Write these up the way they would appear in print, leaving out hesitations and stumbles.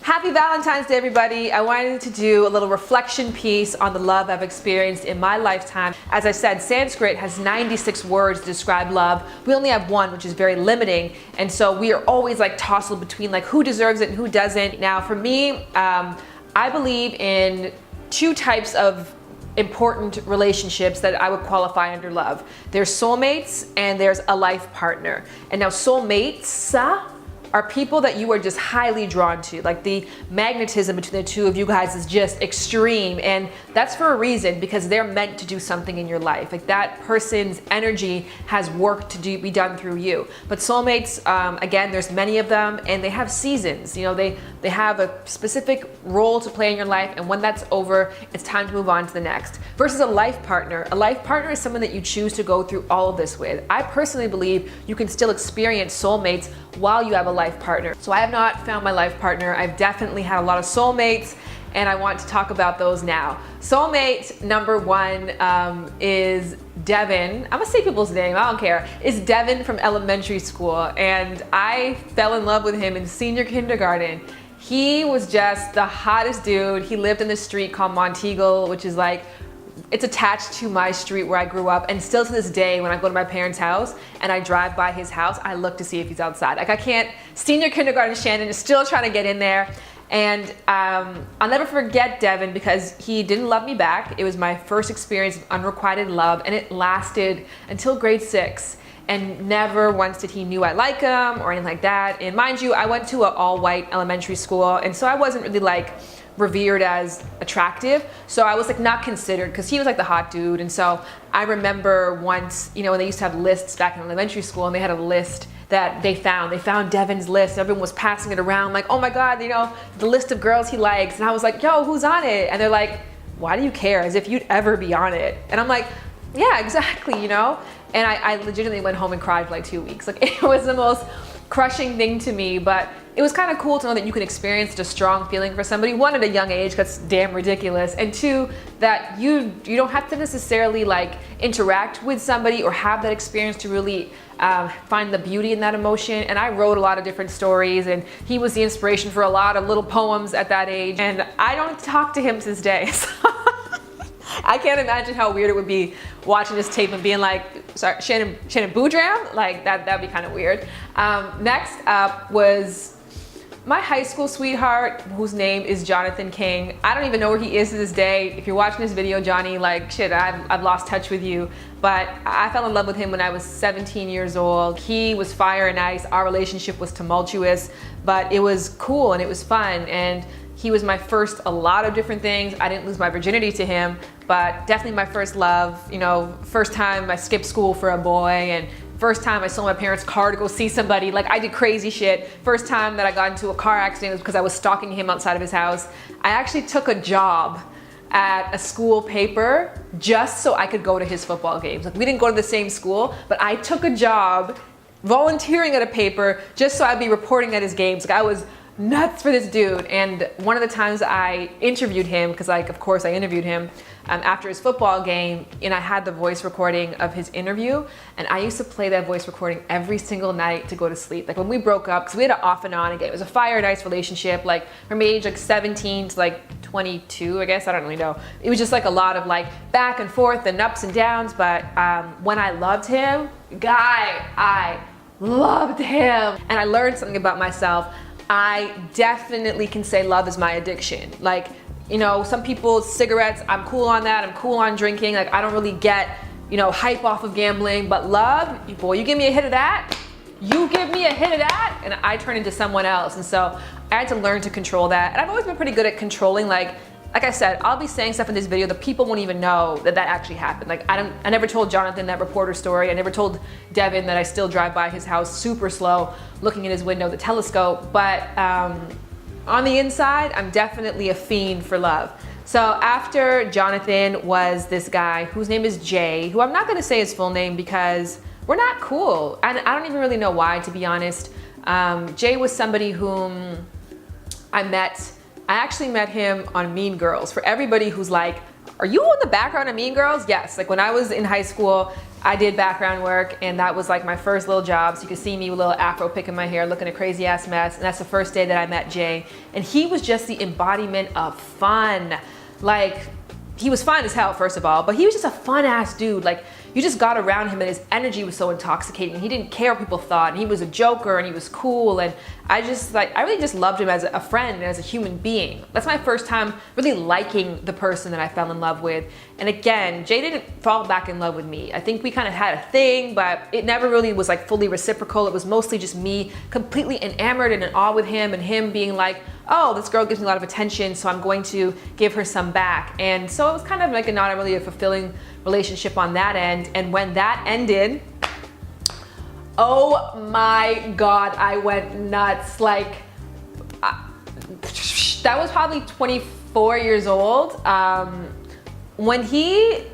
Happy Valentine's Day, everybody. I wanted to do a little reflection piece on the love I've experienced in my lifetime. As I said, Sanskrit has 96 words to describe love. We only have one, which is very limiting. And so we are always like tousled between like who deserves it and who doesn't. Now for me, I believe in two types of important relationships that I would qualify under love. There's soulmates and there's a life partner. And now soulmates are people that you are just highly drawn to. Like the magnetism between the two of you guys is just extreme, and that's for a reason, because they're meant to do something in your life. Like that person's energy has work to be done through you. But soulmates, again, there's many of them, and they have seasons. You know, they have a specific role to play in your life, and when that's over, it's time to move on to the next. Versus a life partner. A life partner is someone that you choose to go through all of this with. I personally believe you can still experience soulmates while you have a life partner. So I have not found my life partner. I've definitely had a lot of soulmates, and I want to talk about those now. Soulmate number one is Devin. I'm gonna say people's name, I don't care. It's Devin from elementary school, and I fell in love with him in senior kindergarten. He was just the hottest dude. He lived in this street called Monteagle, which is like, it's attached to my street where I grew up, and still to this day when I go to my parents' house and I drive by his house, I look to see if he's outside. Like I can't, senior kindergarten Shannon is still trying to get in there. And I'll never forget Devin because he didn't love me back. It was my first experience of unrequited love, and it lasted until grade 6. And never once did he knew I like him or anything like that. And mind you, I went to an all-white elementary school, and so I wasn't really like revered as attractive, so I was like not considered because he was like the hot dude. And so I remember once, you know, when they used to have lists back in elementary school, and they had a list that they found Devin's list. Everyone was passing it around like, oh my God, you know, the list of girls he likes. And I was like, yo, who's on it? And they're like, why do you care? As if you'd ever be on it. And I'm like, yeah, exactly, you know? And I legitimately went home and cried for like 2 weeks. Like it was the most crushing thing to me, but it was kind of cool to know that you can experience such a strong feeling for somebody. One, at a young age, that's damn ridiculous. And two, that you don't have to necessarily like interact with somebody or have that experience to really find the beauty in that emotion. And I wrote a lot of different stories, and he was the inspiration for a lot of little poems at that age. And I don't talk to him to this day. So I can't imagine how weird it would be watching this tape and being like, sorry, Shannon Boudram? Like that'd be kind of weird. Next up was my high school sweetheart, whose name is Jonathan King. I don't even know where he is to this day. If you're watching this video, Johnny, like shit, I've lost touch with you. But I fell in love with him when I was 17 years old. He was fire and ice. Our relationship was tumultuous, but it was cool and it was fun. And he was my first, a lot of different things. I didn't lose my virginity to him, but definitely my first love. You know, first time I skipped school for a boy, and first time I sold my parents' car to go see somebody. Like I did crazy shit. First time that I got into a car accident was because I was stalking him outside of his house. I actually took a job at a school paper just so I could go to his football games. Like we didn't go to the same school, but I took a job volunteering at a paper just so I'd be reporting at his games. Like I was nuts for this dude. And one of the times I interviewed him, because like of course I interviewed him after his football game, and I had the voice recording of his interview, and I used to play that voice recording every single night to go to sleep. Like when we broke up, because we had an off and on again, it was a fire and ice relationship, like from age like 17 to like 22, I guess, I don't really know. It was just like a lot of like back and forth and ups and downs. But when I loved him, I loved him. And I learned something about myself. I definitely can say love is my addiction. Like, you know, some people, cigarettes, I'm cool on that. I'm cool on drinking. Like, I don't really get, you know, hype off of gambling. But love, boy, you give me a hit of that, you give me a hit of that, and I turn into someone else. And so I had to learn to control that. And I've always been pretty good at controlling, like I said, I'll be saying stuff in this video that people won't even know that actually happened. Like I never told Jonathan that reporter story. I never told Devin that I still drive by his house super slow, looking in his window, the telescope. But on the inside, I'm definitely a fiend for love. So after Jonathan was this guy whose name is Jay, who I'm not gonna say his full name because we're not cool. And I don't even really know why, to be honest. Jay was somebody whom I actually met him on Mean Girls. For everybody who's like, are you in the background of Mean Girls? Yes, like when I was in high school, I did background work, and that was like my first little job. So you could see me with a little afro pick in my hair, looking a crazy ass mess. And that's the first day that I met Jay. And he was just the embodiment of fun. Like, he was fine as hell, first of all, but he was just a fun ass dude. Like, you just got around him and his energy was so intoxicating. He didn't care what people thought, and he was a joker and he was cool. And I really just loved him as a friend and as a human being. That's my first time really liking the person that I fell in love with. And again, Jay didn't fall back in love with me. I think we kind of had a thing, but it never really was like fully reciprocal. It was mostly just me completely enamored and in awe with him, and him being like, oh, this girl gives me a lot of attention, so I'm going to give her some back. And so it was kind of like not really a fulfilling relationship on that end. And when that ended, oh my God, I went nuts. Like, that was probably 24 years old. When he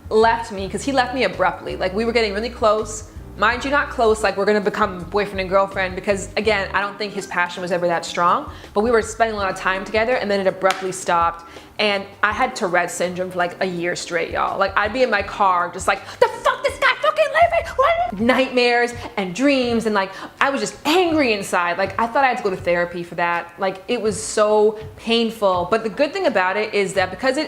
left me, because he left me abruptly, like we were getting really close. Mind you, not close, like we're gonna become boyfriend and girlfriend, because again, I don't think his passion was ever that strong, but we were spending a lot of time together, and then it abruptly stopped. And I had Tourette's syndrome for like a year straight, y'all. Like, I'd be in my car just like, the fuck, this guy fucking leaving? What? Nightmares and dreams, and like, I was just angry inside. Like, I thought I had to go to therapy for that. Like, it was so painful. But the good thing about it is that because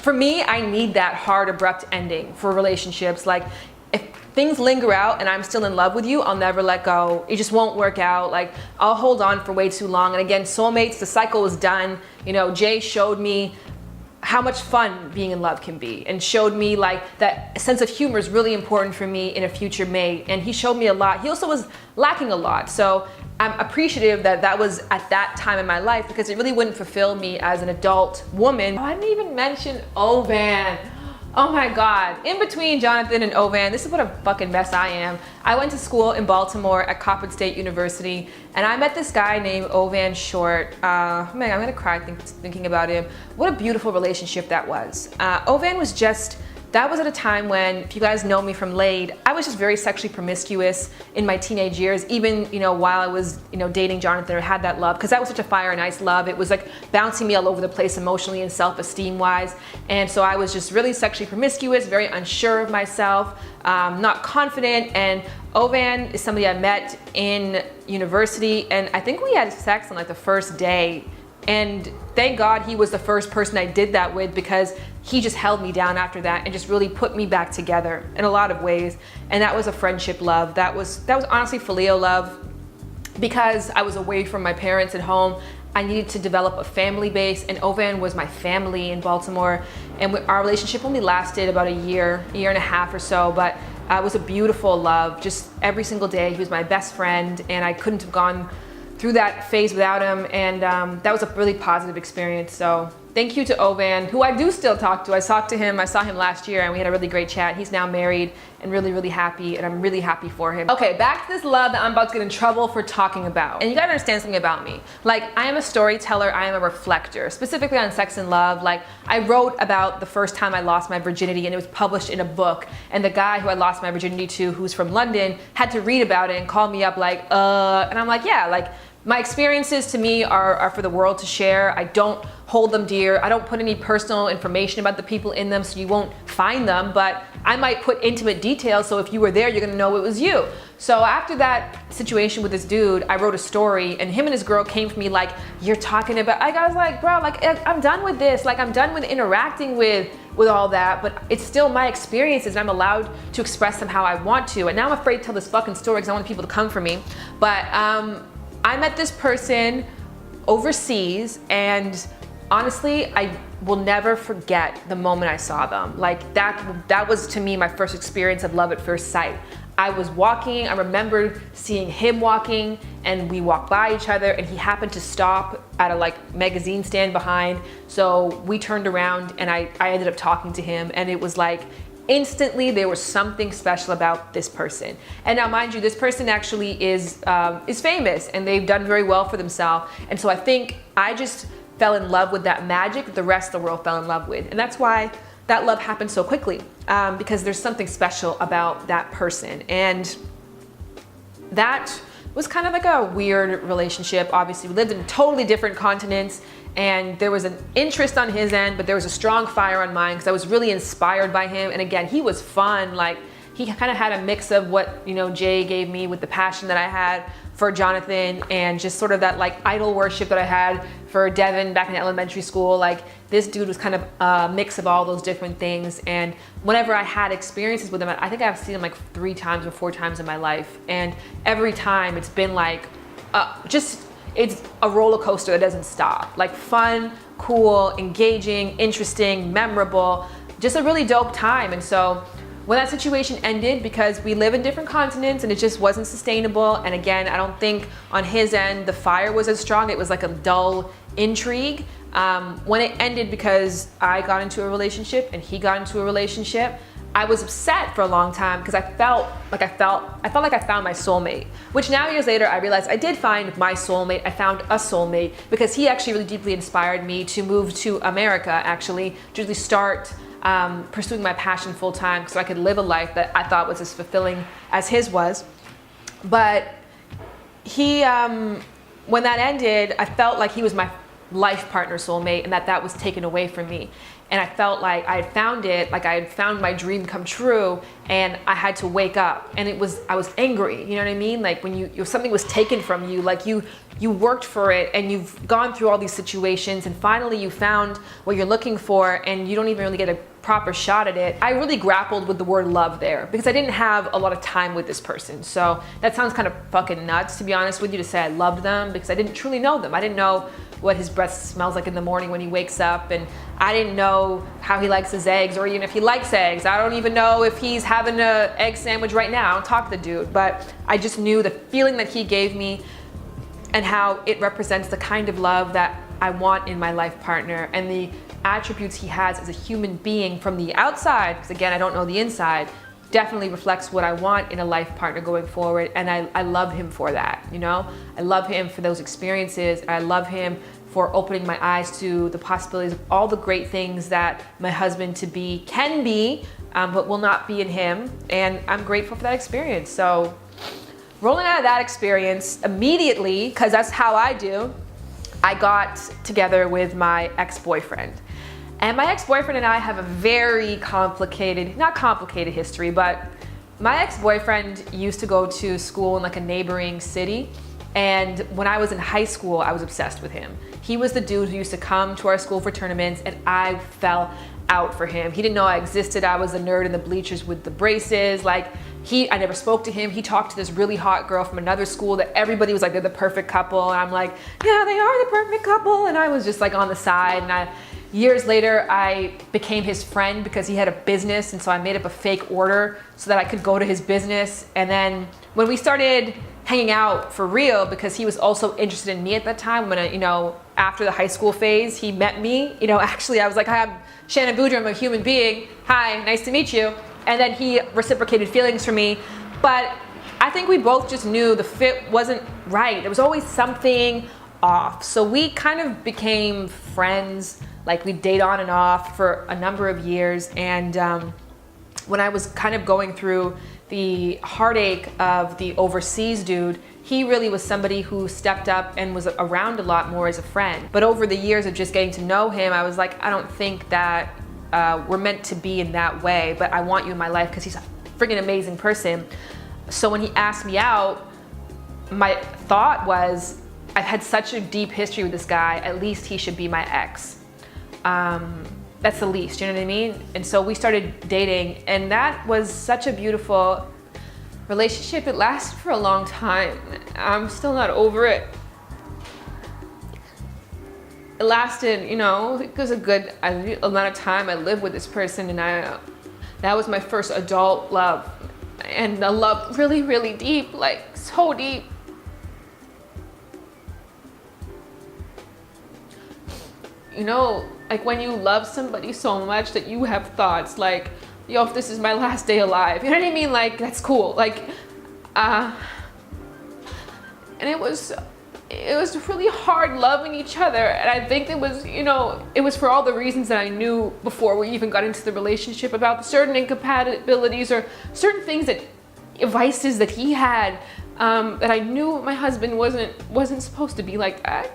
for me, I need that hard, abrupt ending for relationships. Like, if things linger out and I'm still in love with you, I'll never let go. It just won't work out. Like, I'll hold on for way too long. And again, soulmates, the cycle is done. You know, Jay showed me how much fun being in love can be, and showed me like that sense of humor is really important for me in a future mate. And he showed me a lot. He also was lacking a lot. So I'm appreciative that that was at that time in my life, because it really wouldn't fulfill me as an adult woman. Oh, I didn't even mention Ovan. Oh my God. In between Jonathan and Ovan, this is what a fucking mess I am. I went to school in Baltimore at Coppin State University, and I met this guy named Ovan Short. Man, I'm gonna cry thinking about him. What a beautiful relationship that was. Ovan was just, that was at a time when, if you guys know me from Laid, I was just very sexually promiscuous in my teenage years, even, you know, while I was, you know, dating Jonathan or had that love, because that was such a fire and ice love. It was like bouncing me all over the place emotionally and self-esteem wise. And so I was just really sexually promiscuous, very unsure of myself, not confident. And Ovan is somebody I met in university, and I think we had sex on like the first day. And thank God he was the first person I did that with, because he just held me down after that and just really put me back together in a lot of ways. And that was a friendship love. That was honestly filial love, because I was away from my parents at home. I needed to develop a family base, and Ovan was my family in Baltimore. And our relationship only lasted about a year and a half or so, but it was a beautiful love. Just every single day, he was my best friend, and I couldn't have gone through that phase without him. And that was a really positive experience. So thank you to Ovan, who I do still talk to. I saw him last year, and we had a really great chat. He's now married and really, really happy, and I'm really happy for him. Okay, back to this love that I'm about to get in trouble for talking about. And you gotta understand something about me. Like, I am a storyteller, I am a reflector, specifically on sex and love. Like, I wrote about the first time I lost my virginity, and it was published in a book. And the guy who I lost my virginity to, who's from London, had to read about it and call me up like, and I'm like, yeah, like, my experiences to me are for the world to share. I don't hold them dear. I don't put any personal information about the people in them, so you won't find them, but I might put intimate details, so if you were there, you're gonna know it was you. So after that situation with this dude, I wrote a story, and him and his girl came for me like, you're talking about, I was like, bro, like, I'm done with this. Like, I'm done with interacting with all that, but it's still my experiences, and I'm allowed to express them how I want to. And now I'm afraid to tell this fucking story because I want people to come for me. But I met this person overseas, and honestly, I will never forget the moment I saw them. Like, that was to me my first experience of love at first sight. I was walking, I remember seeing him walking, and we walked by each other, and he happened to stop at a like magazine stand behind. So we turned around, and I ended up talking to him, and it was like, instantly there was something special about this person. And now mind you, this person actually is famous, and they've done very well for themselves. And so I think I just fell in love with that magic that the rest of the world fell in love with. And that's why that love happened so quickly, because there's something special about that person. And that was kind of like a weird relationship. Obviously, we lived in totally different continents, and there was an interest on his end, but there was a strong fire on mine, because I was really inspired by him. And again, he was fun. Like, he kind of had a mix of what, you know, Jay gave me with the passion that I had for Jonathan, and just sort of that like idol worship that I had for Devin back in elementary school. Like, this dude was kind of a mix of all those different things. And whenever I had experiences with him, I think I've seen him like 3 times or 4 times in my life. And every time it's been like, it's a roller coaster that doesn't stop. Like, fun, cool, engaging, interesting, memorable, just a really dope time. And so when that situation ended, because we live in different continents and it just wasn't sustainable, and again, I don't think on his end the fire was as strong, it was like a dull intrigue. When it ended, because I got into a relationship and he got into a relationship, I was upset for a long time because I felt like I found my soulmate, which now years later I realized I did find my soulmate. I found a soulmate because he actually really deeply inspired me to move to America, actually, to really start pursuing my passion full time, so I could live a life that I thought was as fulfilling as his was. But he, when that ended, I felt like he was my life partner soulmate, and that was taken away from me. And I felt like I had found it, like I had found my dream come true, and I had to wake up. And I was angry, you know what I mean? Like, when something was taken from you, like you worked for it and you've gone through all these situations and finally you found what you're looking for and you don't even really get a proper shot at it. I really grappled with the word love there because I didn't have a lot of time with this person. So that sounds kind of fucking nuts, to be honest with you, to say I loved them, because I didn't truly know them. I didn't know what his breath smells like in the morning when he wakes up, and I didn't know how he likes his eggs, or even if he likes eggs. I don't even know if he's having an egg sandwich right now. I don't talk to the dude, but I just knew the feeling that he gave me and how it represents the kind of love that I want in my life partner, and the attributes he has as a human being from the outside, because again, I don't know the inside, definitely reflects what I want in a life partner going forward. And I love him for that, you know? I love him for those experiences. I love him for opening my eyes to the possibilities of all the great things that my husband to be can be, but will not be in him. And I'm grateful for that experience. So rolling out of that experience immediately, because that's how I do, I got together with my ex-boyfriend. And my ex-boyfriend and I have a very complicated, not complicated history, but my ex-boyfriend used to go to school in like a neighboring city. And when I was in high school, I was obsessed with him. He was the dude who used to come to our school for tournaments, and I fell out for him. He didn't know I existed. I was the nerd in the bleachers with the braces. Like, I never spoke to him. He talked to this really hot girl from another school that everybody was like, they're the perfect couple. And I'm like, yeah, they are the perfect couple. And I was just like on the side. And years later, I became his friend because he had a business. And so I made up a fake order so that I could go to his business. And then when we started hanging out for real, because he was also interested in me at that time, when after the high school phase, he met me. Actually, I was like, hi, I'm Shannon Boudreaux, I'm a human being. Hi, nice to meet you. And then he reciprocated feelings for me. But I think we both just knew the fit wasn't right. There was always something off. So we kind of became friends. Like, we'd date on and off for a number of years. And when I was kind of going through the heartache of the overseas dude, he really was somebody who stepped up and was around a lot more as a friend. But over the years of just getting to know him, I was like, I don't think that we're meant to be in that way, but I want you in my life because he's a freaking amazing person. So when he asked me out, my thought was, I've had such a deep history with this guy, at least he should be my ex. That's the least, you know what I mean? And so we started dating, and that was such a beautiful relationship. It lasted for a long time. I'm still not over it. It lasted, it was a good amount of time I lived with this person, and that was my first adult love. And the love really, really deep, like so deep. Like when you love somebody so much that you have thoughts like, yo, if this is my last day alive, you know what I mean? Like, that's cool. Like, and it was really hard loving each other. And I think it was for all the reasons that I knew before we even got into the relationship, about certain incompatibilities or certain things vices that he had, that I knew my husband wasn't supposed to be like that.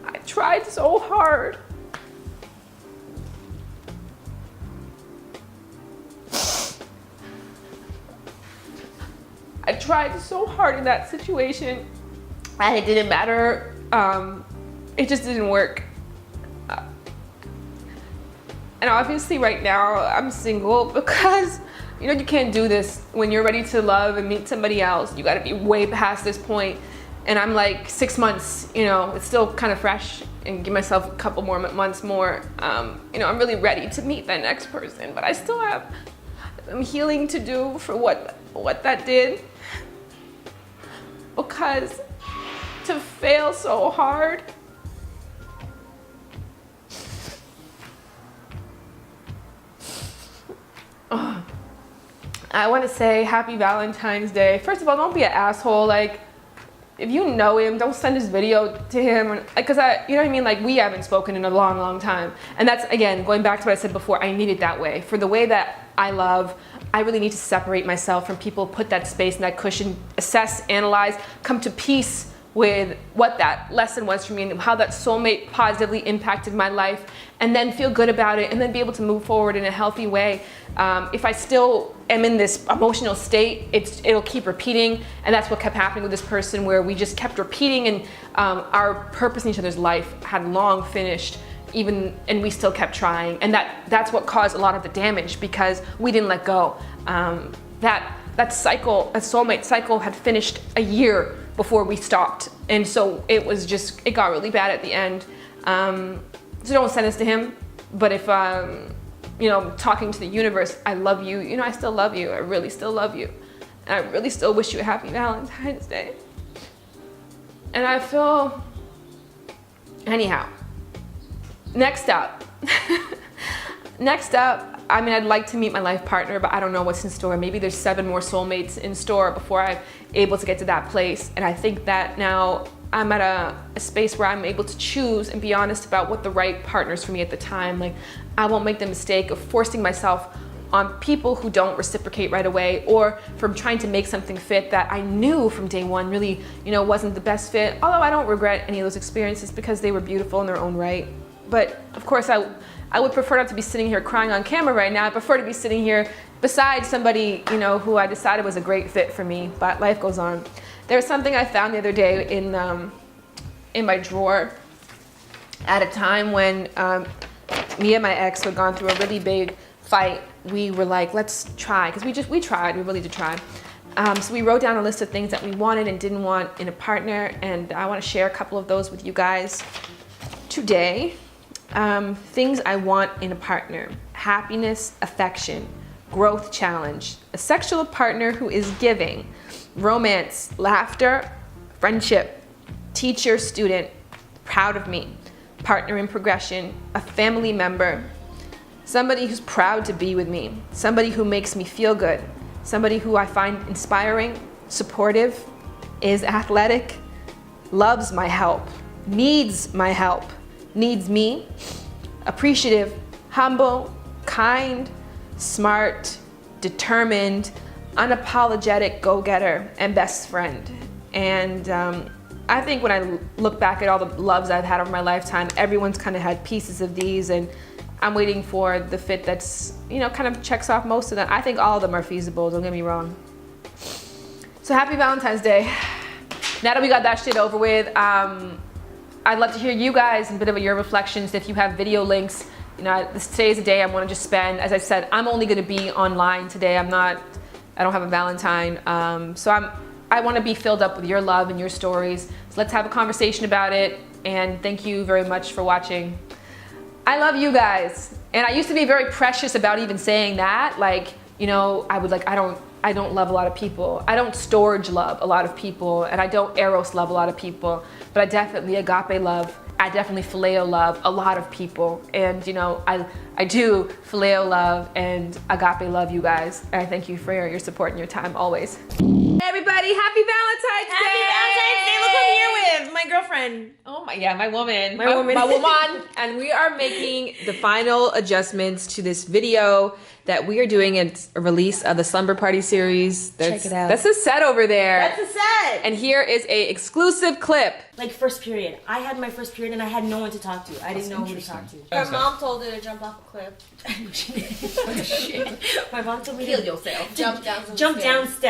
I tried so hard tried so hard in that situation, and it didn't matter. It just didn't work. And obviously right now I'm single because, you know, you can't do this when you're ready to love and meet somebody else. You gotta be way past this point. And I'm like 6 months, you know, it's still kind of fresh, and give myself a couple more months more. You know, I'm really ready to meet that next person, but I still have some healing to do for what that did. Because to fail so hard, I want to say happy Valentine's Day. First of all, don't be an asshole. Like, if you know him, don't send this video to him. Because you know what I mean? Like, we haven't spoken in a long, long time. And that's, again, going back to what I said before, I need it that way. For the way that I love, I really need to separate myself from people, put that space and that cushion, assess, analyze, come to peace with what that lesson was for me and how that soulmate positively impacted my life, and then feel good about it, and then be able to move forward in a healthy way. If I still am in this emotional state, it'll keep repeating, and that's what kept happening with this person, where we just kept repeating, and our purpose in each other's life had long finished, and we still kept trying, and that's what caused a lot of the damage, because we didn't let go. That cycle, a soulmate cycle, had finished a year before we stopped, and so it got really bad at the end. So don't send this to him, but if you know, talking to the universe, I love you, you know, I still love you, I really still love you, and I really still wish you a happy Valentine's Day. And I feel, anyhow, next up, I mean, I'd like to meet my life partner, but I don't know what's in store. Maybe there's 7 more soulmates in store before I'm able to get to that place. And I think that now I'm at a space where I'm able to choose and be honest about what the right partner's for me at the time. Like, I won't make the mistake of forcing myself on people who don't reciprocate right away, or from trying to make something fit that I knew from day one really, you know, wasn't the best fit. Although I don't regret any of those experiences because they were beautiful in their own right. But of course, I would prefer not to be sitting here crying on camera right now. I prefer to be sitting here beside somebody, you know, who I decided was a great fit for me, but life goes on. There was something I found the other day in my drawer at a time when me and my ex had gone through a really big fight. We were like, let's try, because we tried, we really did try. So we wrote down a list of things that we wanted and didn't want in a partner, and I want to share a couple of those with you guys today. Things I want in a partner: happiness, affection, growth challenge, a sexual partner who is giving, romance, laughter, friendship, teacher, student, proud of me, partner in progression, a family member, somebody who's proud to be with me, somebody who makes me feel good, somebody who I find inspiring, supportive, is athletic, loves my help, needs my help, needs me, appreciative, humble, kind, smart, determined, unapologetic go-getter, and best friend. And I think when I look back at all the loves I've had over my lifetime, everyone's kind of had pieces of these, and I'm waiting for the fit that's, you know, kind of checks off most of them. I think all of them are feasible, don't get me wrong. So happy Valentine's Day. Now that we got that shit over with, I'd love to hear you guys, a bit of your reflections. If you have video links, you know, today's a day I want to just spend. As I said, I'm only going to be online today. I don't have a Valentine. So I want to be filled up with your love and your stories. So let's have a conversation about it. And thank you very much for watching. I love you guys. And I used to be very precious about even saying that. Like, you know, I don't love a lot of people. I don't storage love a lot of people, and I don't eros love a lot of people, but I definitely agape love. I definitely phileo love a lot of people, and you know, I do phileo love and agape love you guys, and I thank you for your support and your time always. Hey everybody, happy Valentine's Day! Happy Valentine's Day! Look who I'm here with, my girlfriend. Oh my, yeah, my woman. My woman. And we are making the final adjustments to this video that we are doing. It's a release of the Slumber Party series. Check it out. That's a set over there. That's a set. And here is a exclusive clip. Like first period. I had my first period and I had no one to talk to. I didn't know who to talk to. Her mom told her to jump off a cliff. She did. Oh, shit. My mom told me Heal to yourself. jump down steps.